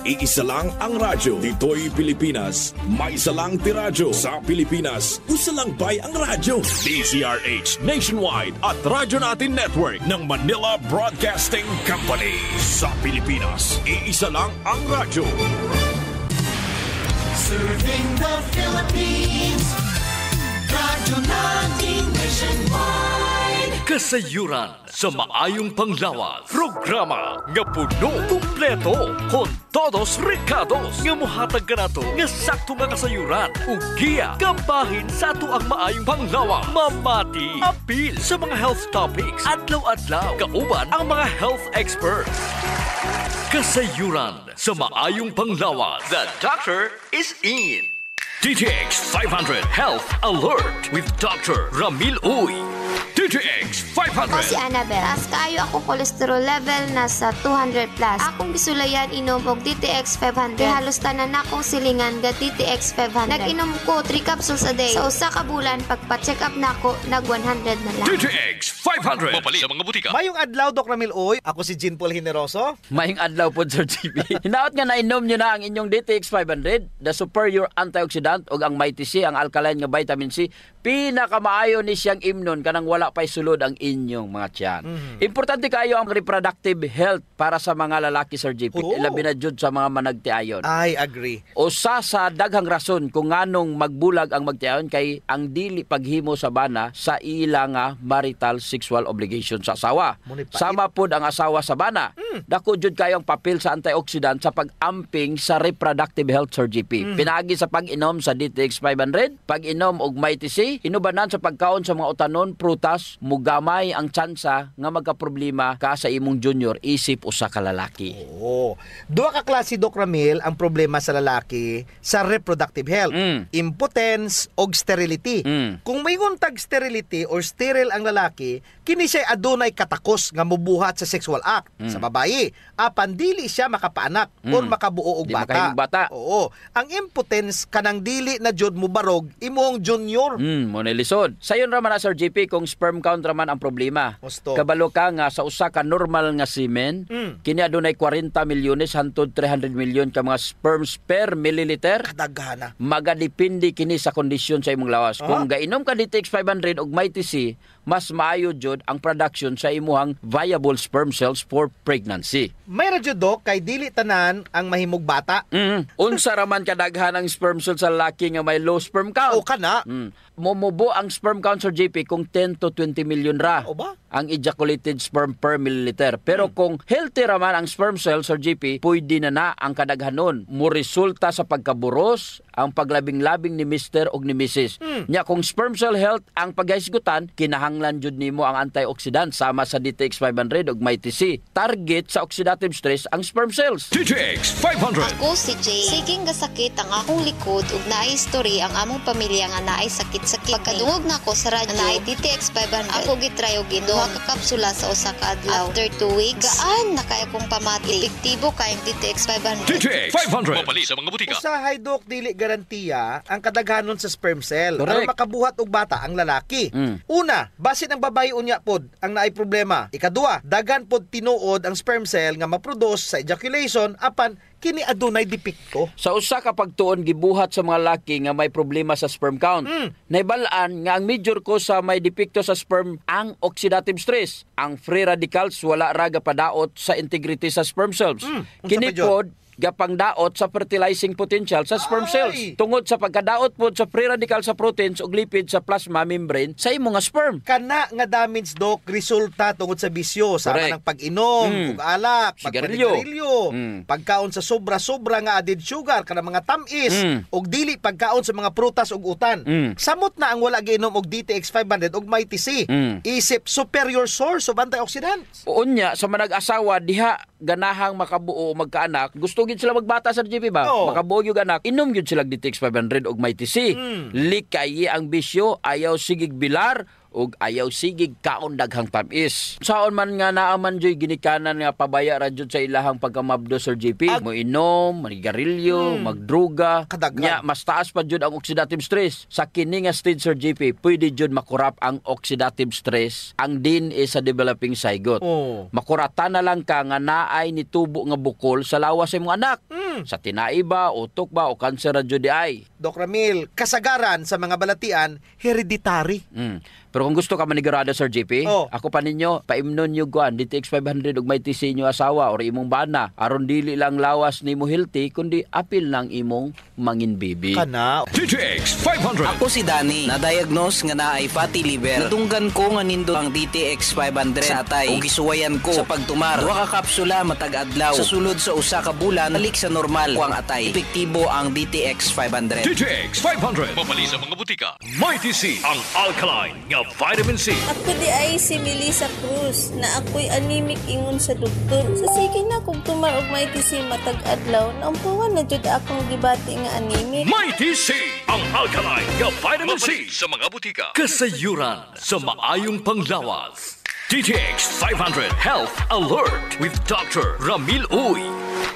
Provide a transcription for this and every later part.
Iisa lang ang radyo. Dito'y Pilipinas. May isa lang tiradyo. Sa Pilipinas, usa lang bay ang radyo. DZRH Nationwide at Radyo Natin Network ng Manila Broadcasting Company. Sa Pilipinas, iisa lang ang radyo. Serving the Philippines. Radyo Natin Nationwide. Kasayuran sa maayong panglawas. Programa nga puno, kumpleto, con todos recados. Nga muhatag ka na to, nga sakto nga kasayuran. Ugiya, kabahin sa ato ang maayong panglawas. Mamati, apil sa mga health topics. Adlaw-adlaw, kauban ang mga health experts. Kasayuran sa maayong panglawas. The doctor is in. DTX 500 Health Alert with Dr. Ramil Uy. DTX 500. Ako si Annabel. As kaayo ako cholesterol level nasa 200 plus. Akong bisulayan inom og DTX 500. Halos tanan akong silingan ga DTX 500. Nag-inom ko 3 capsules a day. Sa usa ka bulan pagpa-check up nako nag 100 na lang. DTX 500. Mapali sa mga butika. Mayong adlaw, Doc Ramil Uy. Ako si Jean Paul Generoso. Mayong adlaw po, Sir GB. Hinaot nga nainom nyo na ang inyong DTX 500, the superior antioxidant o ang Mighty C, ang alkaline nga vitamin C. Pinakamaayo ni siyang imnon kanang wala pa'y sulod ang inyong mga tiyan. Importante kayo ang reproductive health para sa mga lalaki, Sir JP. Labi na jud sa mga managtiayon. I agree. Usa sa daghang rason kung nganong magbulag ang magtiayon kay ang dili paghimo sa bana sa ila nga marital sexual obligation sa asawa. Sama pod ang asawa sa bana. Dako jud kayo ang papel sa antioxidant sa pag-amping sa reproductive health, Sir JP. Pinaagi sa pag-inom sa DTX 500, pag-inom og Mighty C, inubanan sa pagkaon sa mga utanon, prutas, mugamay ang tsansa nga magkaproblema ka sa imong junior isip usa ka lalaki. Oo. Duha ka klase, Doc Ramil, ang problema sa lalaki sa reproductive health. Impotence o sterility. Kung may tag sterility or sterile ang lalaki, kini siya adunay katakos nga mubuhat sa sexual act sa babae. Apan dili siya makapaanak or makabuo og bata. Oo. Ang impotence kanang dili na jud mo barog imong junior. Mo lisod. Sayon ra man na, Sir JP, kung sperm count ra man ang problema. Gusto. Kabalo ka nga sa usa ka normal nga semen, kini adunay 40 milyones hangtod 300 milyon ka mga sperms per milliliter. Kadaghana. Magadepende kini sa kondisyon sa imong lawas. Kung gainom ka DTX 500 og Mighty C, mas maayo jud ang production sa imuhang viable sperm cells for pregnancy. May radyo, Doc, kay dili tanan ang mahimog bata. Unsa ra man kadaghan ang sperm cells sa lalaki nga may low sperm count? O kana. Momubo ang sperm count, Sir JP, kung 10 to 20 million ra O ba? ang ejaculated sperm per milliliter. Pero kung healthy raman ang sperm cell, Sir JP, pwede na ang kadaghanon. Mo resulta sa pagkaburos ang paglabing-labing ni Mr. o ni Mrs. Nya kung sperm cell health ang paghisgutan, kinahanglan jud nimo ang antioxidant sama sa DTX 500 ug Mighty C. Target sa oxidative stress ang sperm cells. DTX 500. Ako si Jay. Siging gasakit ang akong likod ug naay history ang among pamilya nga naay sakit-sakit. Pagkadungog na ko sa radyo, naay DTX 500. Ako gitry og duha ka kapsula sa usa ka adlaw. After 2 weeks, gaan na kay akong pamati. Epektibo kay ang DTX 500. DTX 500. Mapali sa mga butika. Usahay, Doc, dili garantiya ang kadaghanon sa sperm cell Correct. aron makabuhat og bata ang lalaki. Una, basin ang babae unya pod ang naay problema. Ikaduha, dagan pod tinuod ang sperm cell nga maproduce sa ejaculation apan kini adunay depekto. Sa usa ka pagtuon gibuhat sa mga laki nga may problema sa sperm count. Naibal-an nga ang major cause sa may depekto sa sperm ang oxidative stress. Ang free radicals wala ra gapadaot sa integrity sa sperm cells. Kini pod gapang daot sa fertilizing potential sa sperm cells tungod sa pagkadaot pod sa free radical sa proteins ug lipid sa plasma membrane sa imong sperm. Kana nga damage, Doc, resulta tungod sa bisyo sama Correct. ng pag-inom ug alak, Sigarilyo. pagpanigarilyo, pagkaon sa sobra-sobra nga added sugar kana mga tamis ug dili pagkaon sa mga prutas ug utan. Samot na ang wala giinom og DTX 500 ug Mighty C. Isip superior source of antioxidants. Unya sa manag-asawa diha ganahang makabuo o magkaanak, gusto gid sila magbata sa GP ba? Oo. Makabuo gyud anak, inom gyud sila DTX 500 og Mighty C. Likay ang bisyo, ayaw sigig bilar ug ayaw sigig kaon daghang tamis. Saon man nga naaman joy ginikanan nga pabaya ra jud sa ilahang pagkamabdo, Sir JP. Mo inom, manigarilyo, magdruga. Kadaghan. Nya mas taas pa jud ang oxidative stress. Sa kini nga stage, Sir JP, pwede jud makurap ang oxidative stress ang DNA sa developing zygote. Oh. Makuratan na lang ka nga naay nitubo nga bukol sa lawas sa imong anak. Sa tinai ba, utok ba, o kanser ra jud di ay. Doc Ramil, kasagaran sa mga balatian, hereditary. Pero kung gusto ka manigurado, Sir JP, ako pa ninyo, paimnon nyo guan, DTX 500 ug may tisi inyo asawa or imong bana. Aron dili lang lawas ni mo healthy, kundi apil ng imong mangin baby. Kana. DTX 500. Ako si Danny, na-diagnose nga na ay fatty liver. Natunggan ko nga nindo ang DTX 500 sa atay. O gisuwayan ko sa pagtumar. Duha ka kapsula matag adlaw. Sa sulod sa usa ka bulan, balik sa normal ko ang atay. Epektibo ang DTX 500. DTX 500. Mabali sa mga butika. Mighty C, ang alkaline nga vitamin C. Ako di ay si Melissa Cruz na ako'y anemic ingon sa doktor. Sa sige na kung tumar og may tisi matag adlaw, naumpuhan na jud akong gibati nga anemic. Mighty C, ang alkaline nga vitamin C sa mga butika. Kasayuran sa maayong panglawas. DTX 500 Health Alert with Dr. Ramil Uy.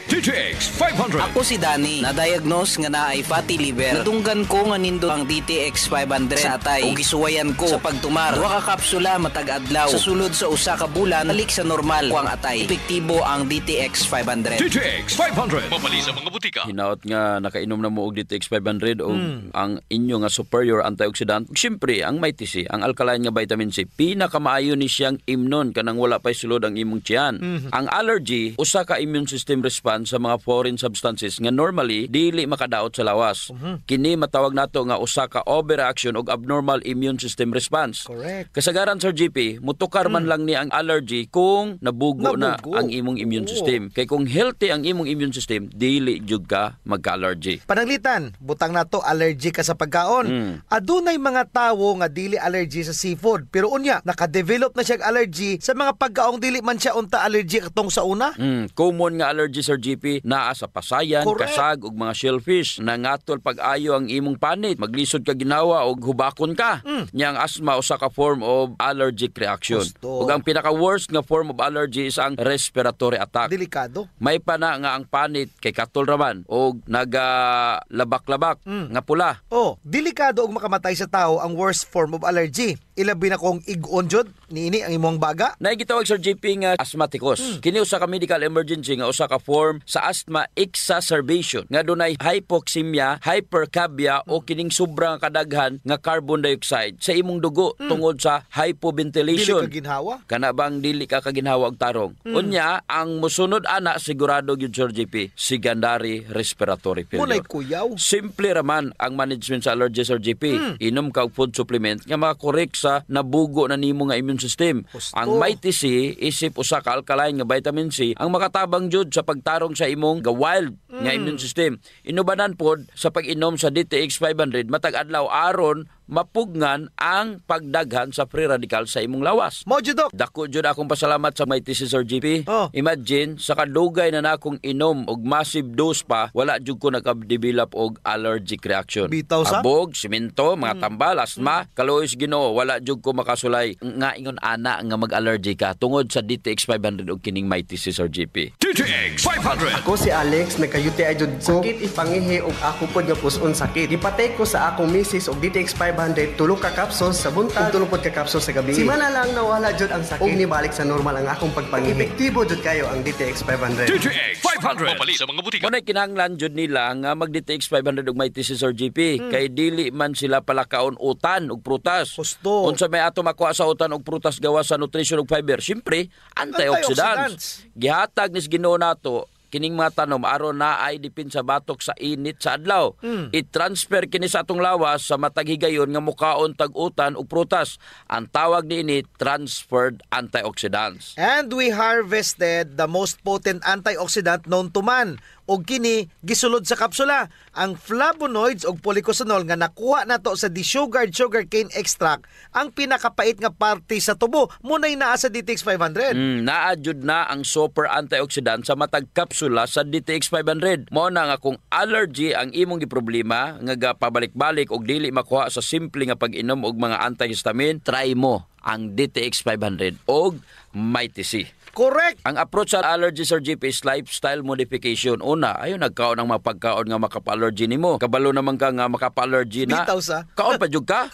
DTX 500. Ako si Danny, na-diagnose nga na ay fatty liver. Natunggan ko nga nindo ang DTX 500 sa atay. O gisuwayan ko sa pagtumar. Duha ka kapsula matag adlaw. Sa sulod sa usa ka bulan, balik sa normal ko ang atay. Epektibo ang DTX 500. DTX 500. Mabali sa mga butika. Hinaot nga nakainom na mo og DTX 500 o ang inyo nga superior antioxidant. Siyempre, ang Mighty C, ang alkaline nga vitamin C, pinakamaayo ni siyang imnon kanang wala pa'y sulod ang imong tiyan. Ang allergy, usa ka immune system response sa mga foreign substances nga normally dili makadaot sa lawas. Kini matawag nato nga usa ka overreaction og abnormal immune system response. Correct. Kasagaran, Sir GP, mutukar man lang ni ang allergy kung nabugo na ang imong immune system. Kay kung healthy ang imong immune system, dili jud ka magka-allergy. Pananglitan, butang nato allergy ka sa pagkaon. Adunay mga tawo nga dili allergy sa seafood, pero unya naka-develop na siya allergy sa mga pagkaong dili man siya unta allergy katong sa una. Common nga allergy, Sir GP, naa sa pasayan, Correct. kasag ug mga shellfish. Nangatol pag-ayo ang imong panit, maglisod ka ginawa og hubakon ka. Nya ang asthma usa ka form of allergic reaction. Gusto. Ug ang pinaka-worst nga form of allergy is ang respiratory attack. Delikado. May pa na nga ang panit kay katol raman og nagalabak-labak nga pula. Delikado og makamatay sa tao ang worst form of allergy. Ilabi na kong ig-on jud niini ang imong baga. Naigitawag, Sir JP, nga asthmaticus. Kini usa ka medical emergency nga usa ka form sa asthma exacerbation nga dunay hypoxemia, hypercapnia o kining sobrang kadaghan nga carbon dioxide sa imong dugo tungod sa hypoventilation. Dili ka ginhawa. Kana bang dili ka kaginhawa og tarong? Unya, ang musunod ana sigurado gyud, Sir JP, secondary respiratory Munay failure. kuyaw. Simple raman ang management sa allergy, Sir JP. Inom ka og food supplement nga makakorek sa nabugo na nimo nga immune system. Gusto. Ang Mighty C, isip usa ka alkaline nga vitamin C, ang makatabang jud sa pagtarong sa imong wild nga immune system. Inubanan pod sa pag-inom sa DTX 500 matag adlaw aron mapugnan ang pagdaghan sa free radical sa imong lawas. Mo jud, Doc. Dako jud akong pasalamat sa Mighty C, Sir GP. Imagine, sa kadugay na nakong inom og massive dose pa, wala jud ko naka-develop og allergic reaction. Bitaw sa? Abog, simento, mga tambal, asma, kalois Ginoo, wala jud ko makasulay nga ingon ana nga mag-allergy ka tungod sa DTX 500 og kining Mighty C, Sir GP. DTX 500. Ako si Alex, nagka-UTI jud ko. Sakit ipangihi og ako pod nga puson sakit. Gipatay ko sa akong misis og DTX 500, tulong ka kapsos sa buntag, tulong pod ka kapsos sa gabi. Simana lang nawala jud ang sakit. Og nibalik sa normal ang akong pagpangihi. Epektibo jud kayo ang DTX 500. DTX 500. Mabali sa mga butika. Muna'y kinahanglan jud nila nga mag-DTX 500 og Mighty C, Sir GP. Kay dili man sila palakaon utan og prutas. Gusto. Unsa may ato makuha sa utan og prutas gawas sa nutrition ug fiber? Siyempre, antioxidants. Gihatag ni Ginoo nato kining mga tanom aron na ay dipin sa batok sa init sa adlaw. I-transfer kini sa atong lawas sa matag higayon nga mukaon tag-utan ug prutas. Ang tawag niini transferred antioxidants. And we harvested the most potent antioxidant known to man. Og kini gisulod sa kapsula ang flavonoids og polycosanol nga nakuha nato sa desugared sugarcane extract, ang pinakapait nga parte sa tubo. Munay naa sa DTX 500. Naa jud na ang super antioxidant sa matag kapsula sa DTX 500. Mao na nga kung allergy ang imong giproblema nga pabalik-balik og dili makuha sa simple nga pag-inom og mga antihistamine, try mo ang DTX 500 o Mighty C. Correct. Ang approach sa allergy, Sir JP, is lifestyle modification. Una, ayun, nagkaon ng mga pagkaon nga makapa-allergy nimo. Kabalo naman ka nga makapa-allergy na. Bitaw sa. Kaon pa jud ka.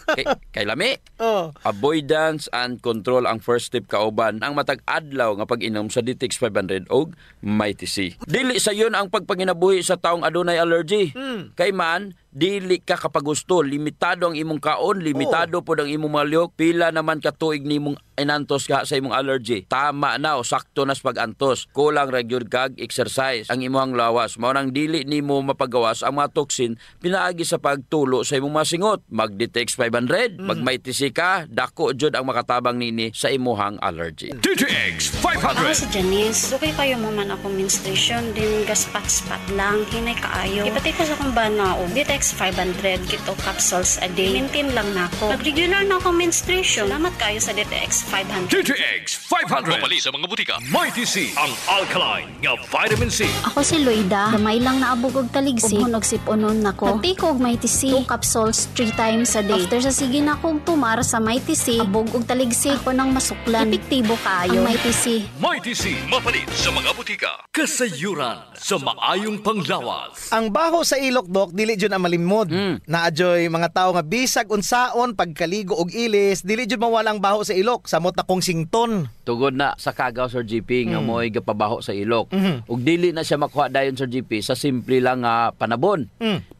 Kay lami. Oh. Avoidance and control ang first step kauban. Ang matag adlaw nga pag-inom sa DTX 500 o Mighty C. Dili sa yun ang pagpanginabuhi sa taong adunay allergy. Kay man, dili ka kapag gusto. Limitado ang imong kaon, limitado po ang imong malyok. Pila naman katuig nimong inantos ka sa imong allergy. Tama na o sakto na sa pag-antos. Kulang regular kag exercise ang imong lawas. Mao nang dili nimo mapagawas ang mga toxin pinaagi sa pagtulo sa imong masingot. Mag-DTX 500, mag-Mighty C ka, dako jud ang makatabang nini sa imong allergy. DTX Ako 500. si Janice. Dugay kayo mo man ako menstruation, din gaspat-spat lang, hinay kaayo. Ipatay ko sa kong bana o DTX 500 kito capsules a day. Maintain lang na ako. Nag-regular na ako menstruation. Salamat kayo sa DTX 500. DTX 500. Mapali sa mga butika. Mighty C, ang alkaline nga vitamin C. Ako si Loida. Gamay lang naabog og taligsik. Ug siponon nako. Nagtake og Mighty C 2 capsules 3 times a day. After sa sige na akong tumar sa Mighty C, abog og taligsik ko nang masuklan. Epektibo kaayo ang Mighty C. Mighty C, mapalit sa mga butika. Kasayuran sa maayong panglawas. Ang baho sa ilok, Dok, dili jud ang malimod. Naadyoy mga tao nga bisag unsaon pagkaligo og ilis, dili jud mawala ang baho sa ilok. Samot na kong sington. Tugod na sa kagaw, Sir GP, nga mo'y gapabaho sa ilok. Ug dili na siya makuha dayon, Sir GP, sa simple lang nga panabon.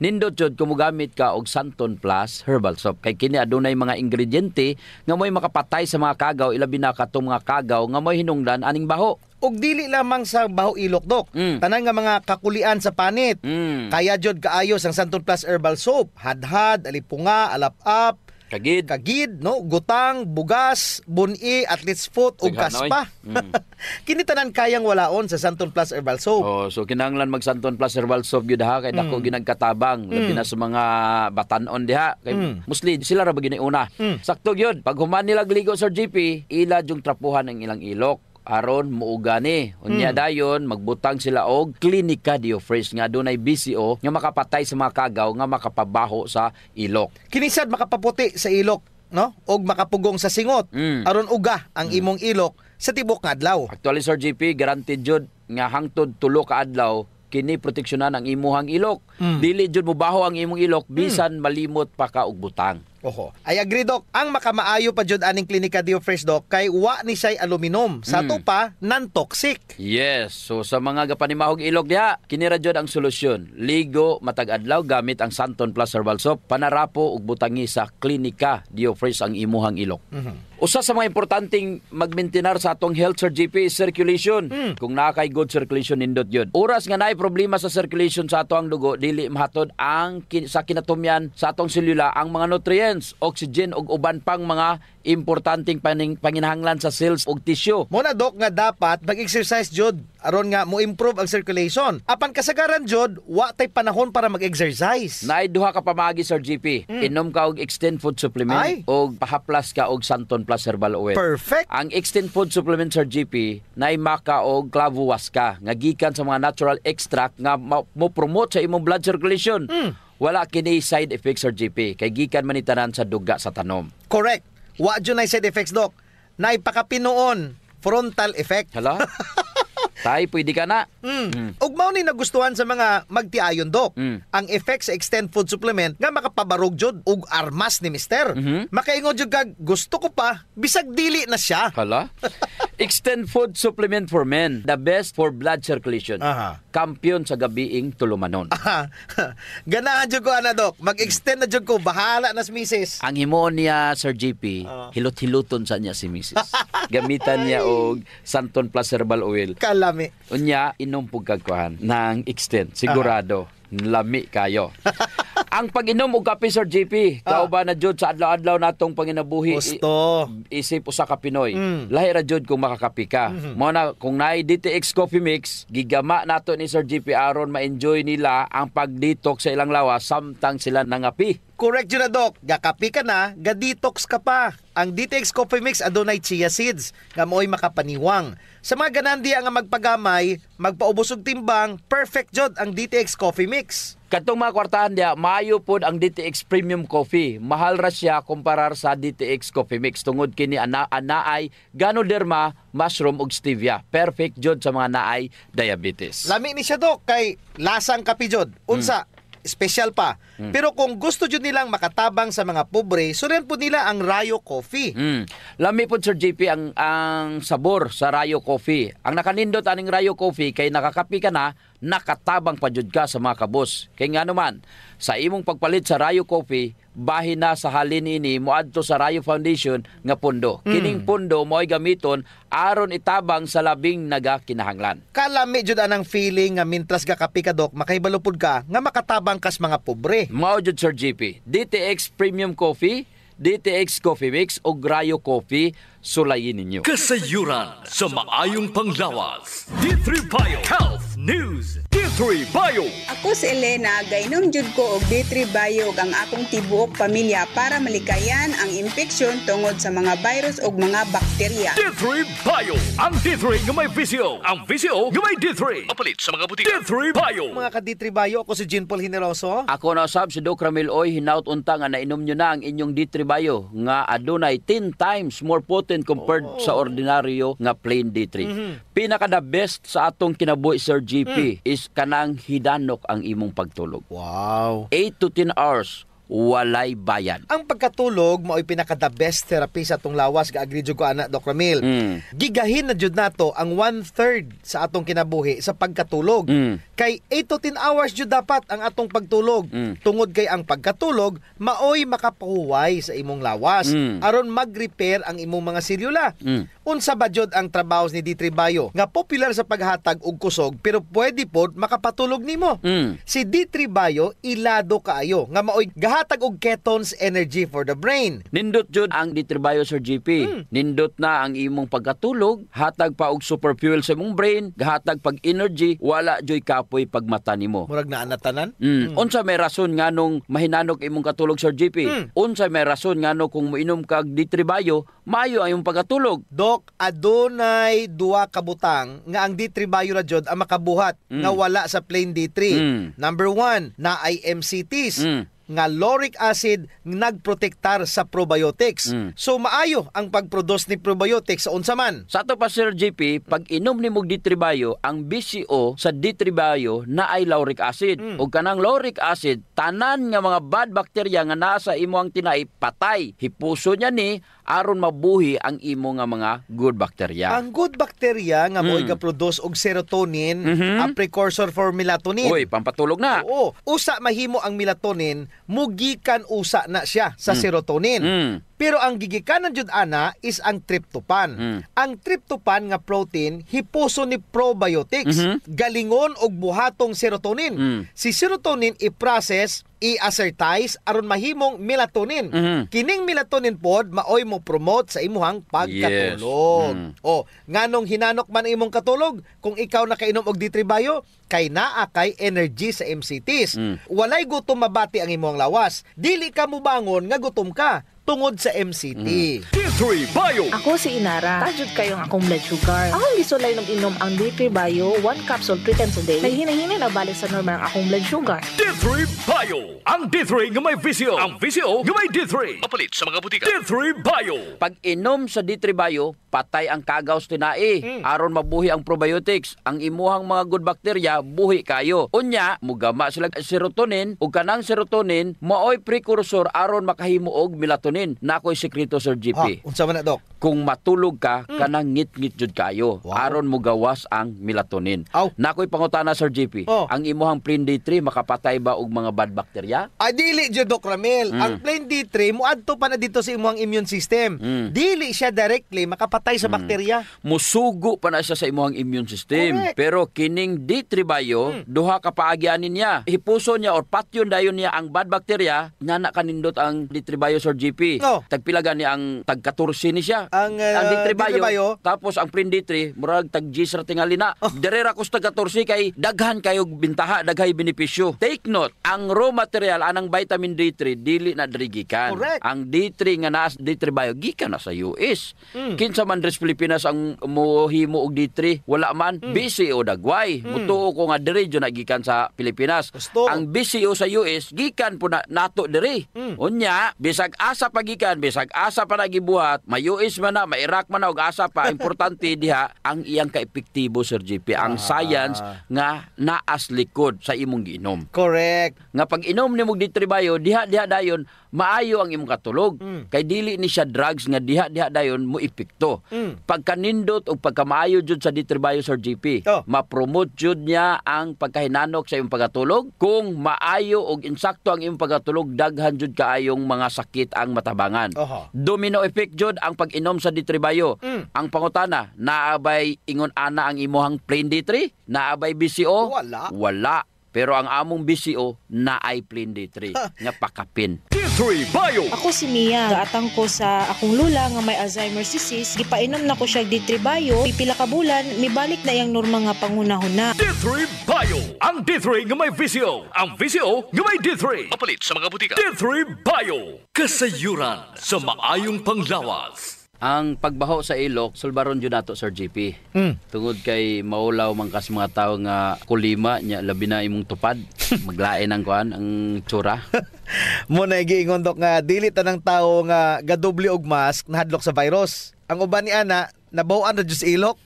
Nindot jud kumugamit ka og Santon Plus Herbal Soap. Kay kini adunay mga ingrediente nga mo'y makapatay sa mga kagaw, ilabi na katong mga kagaw nga mo'y hinungdan aning baho. Og dili lamang sa baho ilok, Dok. Tanan nga mga kakulian sa panit. Kaya jud kaayos ang Santon Plus Herbal Soap. Hadhad, alipunga, alap-up, kagid, no, gutang, bugas, buni, athlete's foot ug kaspa. Kini tanan kayang walaon sa Santon Plus Herbal Soap. Oh, so kinahanglan mag Santon Plus Herbal Soap gyud ha kay dako ginagkatabang labi na sa mga batan-on diha kay mostly sila ra ba giniuna. Sakto gyud pag human nila gligo, Sir GP, ila jung trapuhan ang ilang ilok aron muugani. Unya dayon magbutang sila og Clinica Diofresh nga adunay BCO nga makapatay sa mga kagaw nga makapabaho sa ilok. Kinisad makapaputi sa ilok, no? Og makapugong sa singot. Aron uga ang imong ilok sa tibok nga adlaw. Actually, Sir GP, guaranteed jud nga hangtod 3 ka adlaw kini proteksyonan ang imuhang ilok. Dili jud mubaho ang imong ilok bisan malimot pa ka og butang. Oho. I agree, Dok. Ang makamaayo pa jud aning Clinica Diofresh, Dok, kay wa ni say aluminum. Sa to pa non-toxic. Yes. So sa mga gapanimahog ilok diha, kini ra jud ang solusyon. Ligo matag adlaw gamit ang Santon Plus Herbal Soap, panarapo ug butangi sa Clinica Diofresh ang imuhang ilok. Usa sa mga importanteng magmaintenar sa atong health, Sir GP, is circulation. Kung naa kay good circulation nindot yun. Oras nga naay problema sa circulation sa atong dugo, dili mahatod ang sa kinatumyan sa atong selula ang mga nutrients, oxygen ug uban pang mga importanteng panginahanglan sa cells ug tissue. Muna, Dok, nga dapat mag-exercise jud aron nga mo improve ang circulation. Apan kasagaran jud, wa tay panahon para mag-exercise. Naay duha ka pamaagi, Sir GP. Inom ka og Extend Food Supplement ug pahaplas ka og Santon Plus Herbal Oil. Perfect. Ang Extend Food Supplement, Sir GP, naay maka og clavo waska nga gikan sa mga natural extract nga mo promote sa imong blood circulation. Wala kini side effects, Sir GP, kay gikan man itanan sa duga sa tanom. Correct. Wa jud nay side effects, Dok. Nay pakapinoon frontal effect. Hala? Tay, pwede ka na. Ug mao ni nagustuhan sa mga magtiayon, Dok. Ang effect sa Extend Food Supplement nga makapabarog jud ug armas ni Mister. Makaingon jud kag gusto ko pa bisag dili na siya. Hala? Extend Food Supplement for Men, the best for blood circulation. Kampiyon sa gabiing tulumanon. Ganahan jud ko ana, Dok. Mag-extend na jud ko, bahala na si Mrs. Ang himoon niya, Sir GP, hilot-hiluton sa niya si Mrs. Gamitan niya og Santon Plus Herbal Oil. Kalami. Unya, inom pug kagkuhan ng Extend. Sigurado, lami kayo. Ang pag-inom og kape, Sir GP, kauban na jud sa adlaw-adlaw natong panginabuhi. Gusto. Isip usa ka Pinoy. Lahi ra jud kung makakape ka. Mao na kung naay DTX Coffee Mix, gigama nato ni Sir GP aron ma-enjoy nila ang pag-detox sa ilang lawas samtang sila nangapi. Correct yun na, Doc. Gakapi ka na, ga-detox ka pa. Ang DTX Coffee Mix adunay chia seeds nga mo'y makapaniwang. Sa mga ganandi nga magpagamay, magpaubos og timbang, perfect jud ang DTX Coffee Mix. Katong mga kwartahan dia, maayo pod ang DTX Premium Coffee. Mahal ra siya kumparar sa DTX Coffee Mix tungod kini anaay Ganoderma, mushroom ug stevia. Perfect jud sa mga naay diabetes. Lami ni siya, Doc, kay lasang kape jud. Unsa? Special pa. Pero kung gusto jud nilang makatabang sa mga pobre, suren po nila ang Rayo Coffee. Lami po, Sir JP, ang sabor sa Rayo Coffee. Ang nakanindot aning Rayo Coffee kay nakakapi ka na, nakatabang pa jud ka sa mga kabos. Kay nga naman, sa imong pagpalit sa Rayo Coffee, bahin na sa halin ini moadto sa Rayo Foundation nga pundo. Kining pundo mo'y gamiton aron itabang sa labing nagakinahanglan. Kalami jud anang feeling nga mintras gakapi ka, Doc, makaibalupod ka nga makatabang kas mga pobre. Mao jud, Sir JP. DTX Premium Coffee, DTX Coffee Mix o Rayo Coffee, sulayin ninyo. Kasayuran sa maayong panglawas. D3 Bio Health News. D3 Bio. Ako si Elena, gainom jud ko og D3 Bio ang akong tibuok pamilya para malikayan ang infeksyon tungod sa mga virus ug mga bakterya. D3 Bio. Ang D3 nga may VCO. Ang VCO nga may D3. Mapalit sa mga butika. D3 Bio. Mga ka-D3 Bio, ako si Jean Paul Generoso. Ako na sab si Doc Ramil Oy, hinaut unta nga nainom nyo na ang inyong D3 Bio nga adunay 10 times more potent compared sa ordinaryo nga plain D3. Pinaka the best sa atong kinabuhi, Sir GP, is kanang hidanok ang imong pagtulog. Wow. 8 to 10 hours. Walay bayan. Ang pagkatulog mao'y pinaka the best therapy sa atong lawas, ga-agree jud ko ana, Doc Ramil. Gigahin na jud nato ang 1/3 sa atong kinabuhi sa pagkatulog. Kay 8 to 10 hours jud dapat ang atong pagtulog. Tungod kay ang pagkatulog mao'y makapahuway sa imong lawas aron mag-repair ang imong mga selula. Unsa ba jud ang trabaho ni D3 Bio nga popular sa paghatag og kusog pero pwede pod makapatulog nimo? Si D3 Bio ilado kaayo nga mao'y hatag og ketones energy for the brain. Nindot jud ang D3 Bio, Sir GP. Nindot na ang imong pagkatulog, hatag pa og super fuel sa imong brain, gahatag pag energy, wala joy kapoy pagmata nimo. Murag na anatanan? Unsa may rason nganong mahinanok imong katulog, Sir GP? Unsa may rason ngano kung moinom kag D3 Bio, maayo ang imong pagkatulog? Doc, adunay duwa ka butang nga ang D3 Bio ra jud ang makabuhat nga wala sa plain D3. Number 1, na ay MCTs. Nga lauric acid nagprotektar sa probiotics. So maayo ang pagproduce ni probiotics sa unsa man. Sa ato pa, Sir GP, pag inom ni mog D3 Bio, ang BCO sa D3 Bio na ay lauric acid. Ug kanang lauric acid, tanan nga mga bad bacteria nga nasa imo ang tinai patay. Hipuso niya ni aron mabuhi ang imo nga mga good bacteria. Ang good bacteria nga mo'y ga-produce og serotonin, a precursor for melatonin. Uy, pampatulog na. Oo. Usa mahimo ang melatonin, mugikan usa na siya sa serotonin. Pero ang gigikanan jud ana is ang tryptophan. Ang tryptophan nga protein hipuso ni probiotics, galingon og buhatong serotonin. Si serotonin i-process, i-assertize aron mahimong melatonin. Kining melatonin pod maoy mo promote sa imuhang pagkatulog. Nganong hinanok man imong katulog kung ikaw nakainom og D3 Bio, kay naa kay energy sa MCTs. Walay gutom mabati ang imong lawas. Dili ka mo bangon nga gutom ka tungod sa MCT. D3 Bio. Ako si Inara. Tajud kayong akong blood sugar. Akong gisulay nung inom ang D3 Bio, 1 capsule 3 times a day. May hinahinay na balik sa normal ang akong blood sugar. D3 Bio. Ang D3 nga may VCO. Ang VCO nga may D3. Mapalit sa mga butika. D3 Bio. Pag inom sa D3 Bio, patay ang kagaws tinai. Aron mabuhi ang probiotics. Ang imuhang mga good bacteria, buhi kayo. Unya, mugama sila serotonin. Ug kanang serotonin, maoy precursor aron makahimo og melatonin. Nakoy sekreto, Sir GP. Unsa man na, Doc? Kung matulog ka, kanang ngit-ngit jud kayo. Aron mo gawas ang melatonin. Nakoy pangutana, Sir GP. Ang imuhang plain D3 makapatay ba og mga bad bacteria? Dili jud, Doc Ramil. Ang plain D3 muadto pa na dito sa imuhang immune system. Dili siya directly makapatay sa bakterya. Musugo pa na siya sa imuhang immune system. Correct. Pero kining D3 Bio, duha ka paagyanin niya. Hipuso niya or patyon dayon niya ang bad bacteria, nga kanindot ang D3 Bio, Sir GP. Tagpilagan niya ang tagkat 14 ni siya. Ang D3 D3 Bio. tapos ang Prin D3 murag tag G sa tingali na. Dire ra ko sa 14 kay daghan kayo bintaha, daghay benepisyo. Take note, ang raw material anang vitamin D3 dili na diri gikan. Correct. Ang D3 nga naa D3 Bio gikan na sa US. Kinsa man dres Pilipinas ang mohimo og D3, wala man BCO dagway. Mutuo ko nga diri jud nagikan sa Pilipinas. Gusto. Ang BCO sa US gikan po na nato diri. Unya, bisag asa pagikan, bisag asa pa nagibuhat, may US man na, may Iraq man na og asa pa, importante diha ang iyang kaepektibo Sir JP, ang science nga naas likod sa imong giinom. Correct. Nga pag inom nimo D3 Bio, diha dayon maayo ang imong katulog. Kay dili ni siya drugs nga diha dayon mo epekto. Pagkanindot o pagkamaayo jud sa D3 Bio Sir JP, ma-promote jud niya ang pagkahinanok sa imong pagkatulog. Kung maayo og insakto ang imong pagkatulog, daghan jud kaayong mga sakit ang matabangan. Domino effect jud ang pag-inom sa D3 Bio. Ang pangutana, naabay ingon ana ang imuhang plain D3? Naabay BCO? Wala. Pero ang among BCO na ay plain D3 nga pakapin. D3 Bio. Ako si Mia. Gaatang ko sa akong lula nga may Alzheimer's disease. Gipainom na ko siya D3 Bio. Pipila ka bulan, mibalik na yang norma nga pangunahuna. D3 Bio. Ang D3 nga may VCO. Ang VCO nga may D3. Mapalit sa mga butika. D3 Bio. Kasayuran sa maayong panglawas. Ang pagbaho sa ilok, sulbaron jud nato Sir JP. Tungod kay maulaw man kas mga tawo nga kulima nya labi na imong tupad, maglain ang kuan ang tsura. Mo na giingon dok nga dili tanang tawo nga gadoble og mask nahadlok sa virus. Ang uban ni ana nabaw-an na jud sa ilok.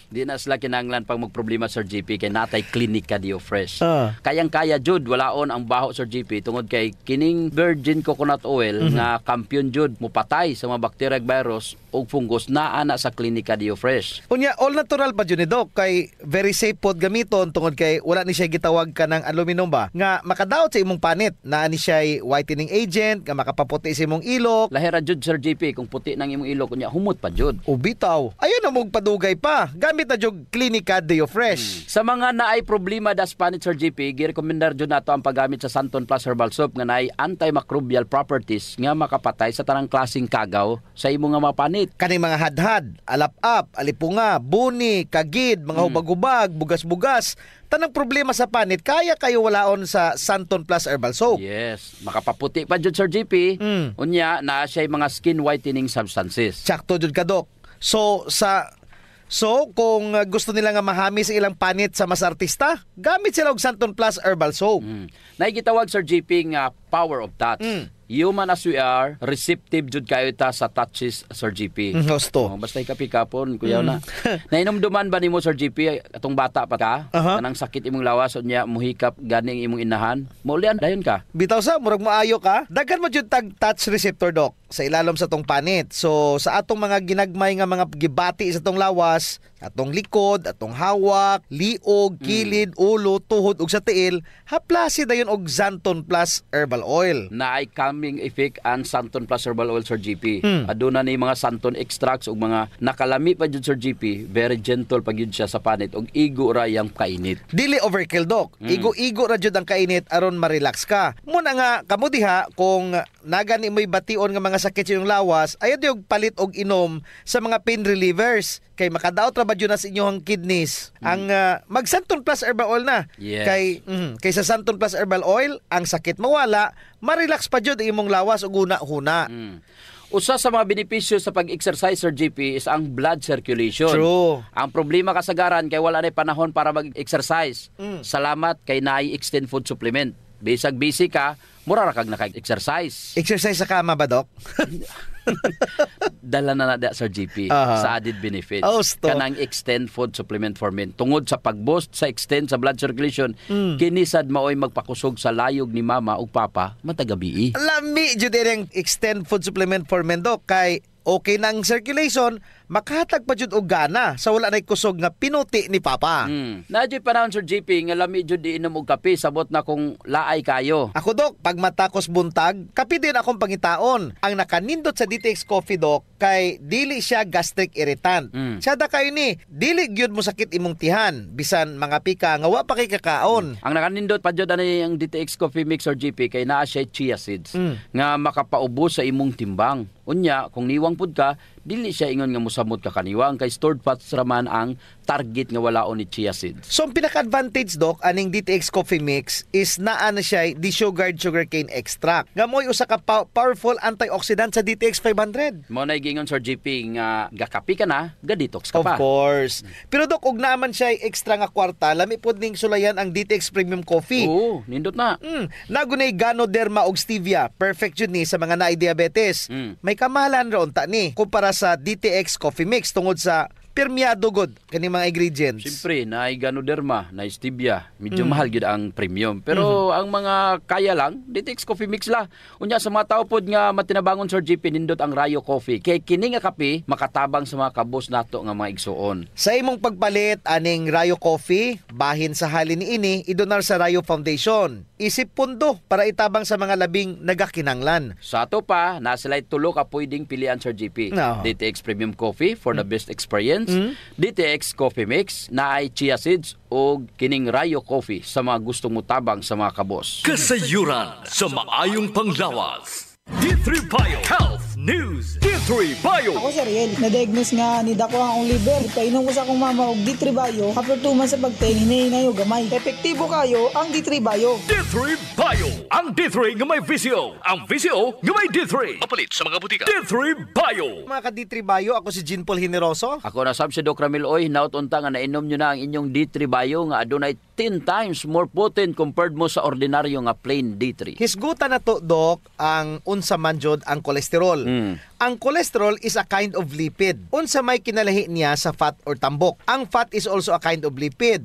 Di na sila kinahanglan pag magproblema Sir JP kay natay Clinica Dio Fresh. Kayang-kaya jud walaon ang baho Sir JP tungod kay kining virgin coconut oil nga kampiyon jud mupatay sa mga bacteria ug virus ug fungus naa na sa Clinica Dio Fresh. Unya all natural pa jud ni dok kay very safe pod gamiton tungod kay wala ni siya gitawag ka ng aluminum ba nga makadaot sa imong panit. Naa ni siya whitening agent nga makapaputi sa imong ilok. Lahira jud Sir JP kung puti nang imong ilok unya humot pa jud. Ubitaw. Ayun na mong padugay pa. Gamit na jud Clinica Dio Fresh. Sa mga naay problema das panit Sir JP, girekomendar jud nato ang paggamit sa Santon Plus Herbal Soap nga naay antimicrobial properties nga makapatay sa tanang klaseng kagaw sa imong nga mapanit. Kaning mga hadhad, alap-ap, alipunga, buni, kagid, mga hubag-hubag, bugas-bugas, tanang problema sa panit, kaya kayo walaon sa Santon Plus Herbal Soap. Yes, makapaputi pa jud Sir JP. Unya na siya mga skin whitening substances. Sakto jud ka dok. So kung gusto nila nga mahami sa ilang panit sa mas artista, gamit sila og Santon Plus Herbal Soap. Naigitawag Sir JP nga power of touch. Human as we are, receptive jud kayo ta sa touches Sir JP. Gusto. Basta ikapikapon kuya na. Nainomduman ba nimo Sir JP atong bata pa ka? Kanang sakit imong lawas unya muhikap ganing imong inahan. Maulian dayon ka. Bitaw sa murag maayo ka. Daghan mo jud tag touch receptor dok sa ilalom sa tong panit. So sa atong mga ginagmay nga mga gibati sa tong lawas, atong likod, atong hawak, liog, kilid, ulo, tuhod ug sa tiil, haplasi dayon og Santon Plus Herbal Oil. Naay calming effect ang Santon Plus Herbal Oil Sir JP. Aduna ni mga Santon extracts ug mga nakalami pa jud Sir JP, very gentle pa gyud siya sa panit ug igo ra yang kainit. Dili overkill dok. Igo-igo ra jud ang kainit aron ma-relax ka. Muna nga kamo diha kung nagani mo'y bation nga mga sakit sa iyong lawas, ayaw diog palit og inom sa mga pain relievers kay makadaot ra ba jud na sa inyong kidneys. Ang mag Santon Plus Herbal Oil na. Yes. Kay sa Santon Plus Herbal Oil, ang sakit mawala, ma-relax pa jud imong lawas ug una-huna. Usa sa mga benepisyo sa pag-exercise Sir JP is ang blood circulation. True. Ang problema kasagaran kay wala na panahon para mag-exercise. Salamat kay naay extend food supplement. Bisag busy ka, mura ra kag naka-exercise. Exercise sa kama ba dok? Dala na da Sir JP sa added benefits. Kanang extend food supplement for men. Tungod sa pag-boost sa extend sa blood circulation, kinisad maoy magpakusog sa layog ni mama ug papa matagabi. Lami jud ang extend food supplement for men dok kay okay nang circulation, makahatag pa jud og gana sa wala nay kusog nga pinuti ni Papa. Nadyo panahon Sir JP nga lami jud iinom og kape sabot na kung laay kayo. Ako Dok, pag matakos buntag, kape din akong pangitaon. Ang nakanindot sa DTX Coffee Dok kay dili siya gastric irritant. Siya da kayo ni, dili gyud mo sakit imong tihan bisan mga pika nga wa pa kay kakaon. Ang nakanindot pa jud ani ang DTX Coffee Mix Sir JP kay naa siya chia seeds nga makapaubos sa imong timbang. Unya, kung niwang pud ka, dili siya ingon nga mosamot ka kaniwang kay stored fats raman ang target nga walaon ni chia seeds. So ang pinaka-advantage Dok aning DTX Coffee Mix is naa na siya desugared sugarcane extract. Nga mo'y usa ka powerful antioxidant sa DTX 500. Mo na gingon Sir JP nga gakapi ka na, ga-detox ka pa. Of course. Pero Dok, ug naman siya extra nga kwarta, lami pod ning sulayan ang DTX Premium Coffee. Oo, nindot na. Nagunay Ganoderma og stevia, perfect yun ni sa mga naay diabetes. May kamahalan ron ta ni kumpara sa DTX Coffee Mix tungod sa permiado god kani mga ingredients. Siyempre, na Ganoderma, na stevia, medyo mahal gyud ang premium. Pero ang mga kaya lang, DTX Coffee Mix la. Unya sa mga tao pod nga matinabangon Sir JP nindot ang Rayo Coffee. Kay kini nga kape makatabang sa mga kabos nato nga mga igsuon. Sa imong pagpalit aning Rayo Coffee, bahin sa halin niini idonar sa Rayo Foundation. Isip pundo para itabang sa mga labing nagakinanglan. Sa ato pa, na sila tulo ka pwedeng pilian Sir JP. No. DTX Premium Coffee for the best experience. DTX Coffee Mix na ay chia seeds o kining Rayo Coffee sa mga gustong mutabang sa mga kabos. Kasayuran sa maayong panglawas. D3 Bio Health News. D3 Bio. Ako si Ariel. Na-diagnose nga ni Dako ang liver. Painom ko sa akong mama og D3 Bio. After 2 months sa pagtingin, hinayo gamay. Epektibo kayo ang D3 Bio. D3 Bio. Ang D3 nga may VCO. Ang VCO nga may D3. Mapalit sa mga butika. D3 Bio. Mga ka-D3 Bio, ako si Jean Paul Generoso. Ako na sab si Doc Ramil Oy. Nautunta nga nainom nyo na ang inyong D3 Bio nga adunay 10 times more potent compared mo sa ordinaryo nga plain D3. Hisgutan na to, Doc, ang unsa man jud ang kolesterol. Ang cholesterol is a kind of lipid. Unsa may kinalahi niya sa fat or tambok. Ang fat is also a kind of lipid.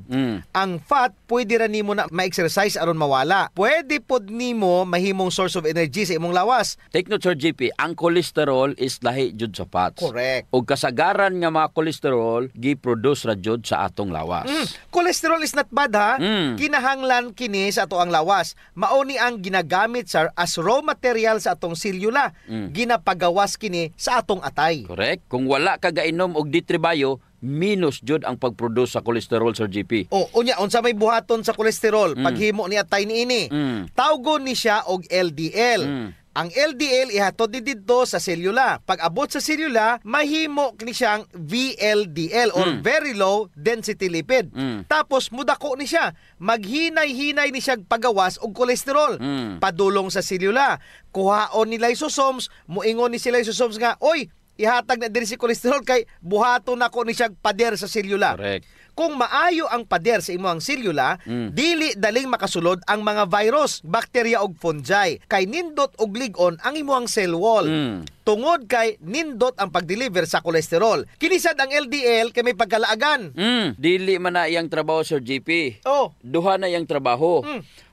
Ang fat pwede ra nimo na ma-exercise aron mawala. Pwede pod nimo mahimong source of energy sa imong lawas. Take note Sir JP, ang cholesterol is lahi jud sa fats. Correct. Og kasagaran nga mga cholesterol gi-produce ra jud sa atong lawas. Cholesterol is not bad ha. Kinahanglan kini sa ato ang lawas. Mao ni ang ginagamit sir as raw material sa atong selula. Ginapagawas kini sa atong atay. Correct. Kung wala ka gainom og D3 Bio, minus jud ang pag-produce sa cholesterol Sir JP. Unya unsa may buhaton sa cholesterol paghimo ni atay niini. Tawgon ni siya og LDL. Ang LDL ihatod ni didto sa selula. Pag abot sa selula, mahimo ni siyang VLDL or very low density lipid. Tapos mudako ni siya. Maghinay-hinay ni siya pagawas og kolesterol. Padulong sa selula. Kuhaon ni lysosomes, muingon ni si lysosomes nga, oy, ihatag na diri si kolesterol kay buhaton nako ni siya pader sa selula. Correct. Kung maayo ang pader sa imong selula, dili daling makasulod ang mga virus, bakterya ug fungi. Kay nindot og lig-on ang imong cell wall. Tungod kay nindot ang pag-deliver sa kolesterol. Kinisad ang LDL kay may pagkalaagan. Dili man na iyang trabaho Sir JP. Duha na iyang trabaho.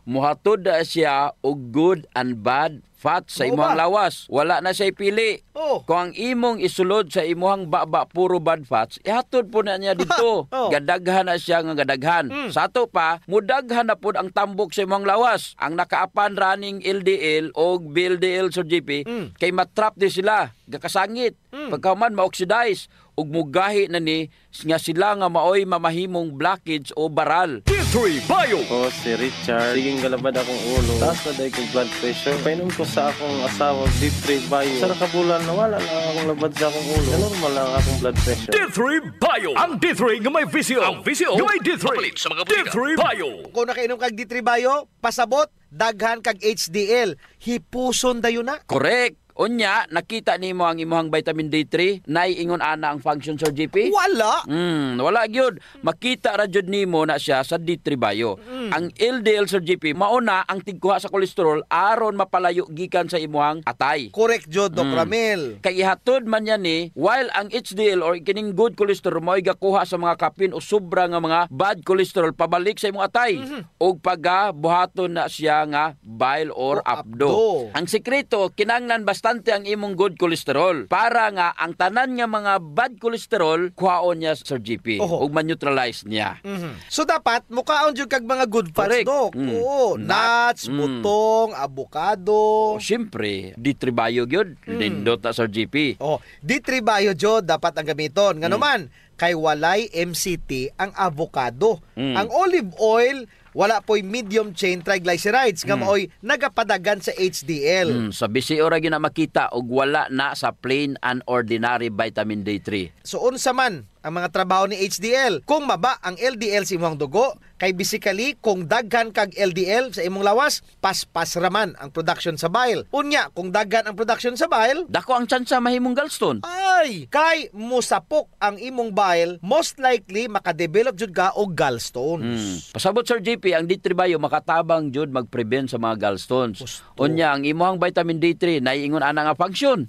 Muhatod na siya og good and bad fat sa imong lawas. Wala na siya pili. Kung ang imong isulod sa imong baba puro bad fats, ihatod po na niya dito. Gadaghan na siya nga gadaghan. Sa ato pa, mudaghan na po ang tambok sa imong lawas. Ang nakaapan running LDL o VLDL Sir JP, kay matrap di sila. Gakasangit. Pagkaman ma-oxidize. Ug mugahi na ni nga sila nga maoy mamahimong blockage o baral. D3 Bio. Ako si Richard. Siging galabad akong ulo. Taas na dahil kong blood pressure. Painom ko sa akong asawa D3 Bio. Sa nakabulan nawala na akong labad sa akong ulo. Normal lang akong blood pressure. D3 Bio. Ang D3 nga may VCO. Ang VCO nga may D3. Mapalit sa mga butika. D3 Bio. Kung nakainom kag D3 Bio, pasabot, daghan kag HDL. Hipuson dayon na. Correct. Unya, nakita nimo ang imuhang vitamin D3 na ingon ana ang function Sir JP? Wala. Wala gyud. Makita ra jud nimo na siya sa D3 Bio. Ang LDL Sir JP mauna ang tigkuha sa kolesterol aron mapalayo gikan sa imuhang atay. Correct jud Doc Ramil. Kay ihatod man yan ni while ang HDL or kining good cholesterol mao gakuha sa mga kapin o sobra nga mga bad cholesterol pabalik sa imong atay. Og pagabuhaton na siya nga bile or abdo. Ang sekreto kinanglan basta konstante ang imong good cholesterol para nga ang tanan nga mga bad cholesterol kuhaon niya Sir GP ug ma-neutralize niya. So dapat mukaon jud kag mga good fats, Dok. Oo, nuts, butong, avocado. Siyempre, D3 Bio gyud nindot na Sir GP. D3 Bio jud dapat ang gamiton. Ngano man kay walay MCT ang avocado. Ang olive oil wala po'y medium chain triglycerides nga maoy nagapadagan sa HDL. Sa bisi ora gyud na makita og wala na sa plain and ordinary vitamin D3. So unsa man ang mga trabaho ni HDL? Kung maba ang LDL sa imong dugo, kay basically kung daghan kag LDL sa imong lawas, paspas raman ang production sa bile. Unya, kung daghan ang production sa bile, dako ang tsansa mahimong gallstone. Ay, kay musapok ang imong bile, most likely makadevelop jud ka og gallstones. Pasabot Sir JP, ang D3 Bio makatabang jud mag-prevent sa mga gallstones. Unya, ang imong vitamin D3 naiingon ana nga function.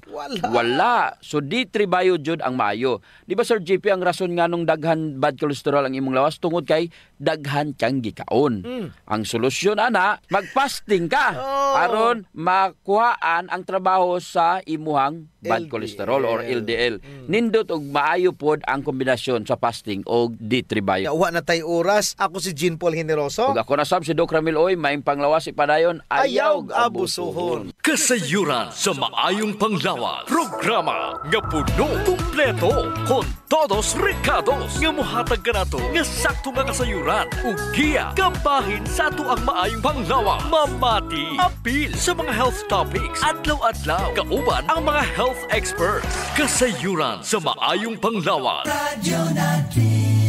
Wala. So D3 Bio jud ang maayo. Di ba Sir JP, ang rason nga nung daghan bad cholesterol ang imong lawas tungod kay daghan kang gikaon. Ang solusyon ana, mag-fasting ka aron makuhaan ang trabaho sa imuhang bad cholesterol or LDL. Nindot og maayo pod ang kombinasyon sa fasting og D3 Bio. Wa na tay oras. Ako si Jean Paul Generoso. Ug ako na si Doc Ramil Oy, maayong panglawas ipadayon, ayaw abusuhon. Kasayuran sa maayong panglawas. Programa nga puno, kumpleto, con todos recados nga mohatag kanato nga sakto nga kasayuran ug giya kabahin sa ato ang maayong panglawas. Mamati apil sa mga health topics adlaw-adlaw kauban ang mga health experts. Kasayuran sa maayong panglawas. Radyo natin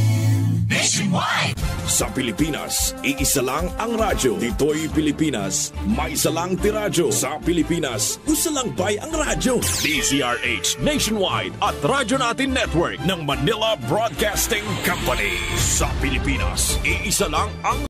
nationwide. Sa Pilipinas, iisa lang ang radyo. Dito'y Pilipinas, may isa lang tiradyo. Sa Pilipinas, usa lang bay ang radyo. DZRH Nationwide at Radyo Natin Network ng Manila Broadcasting Company. Sa Pilipinas, iisa lang ang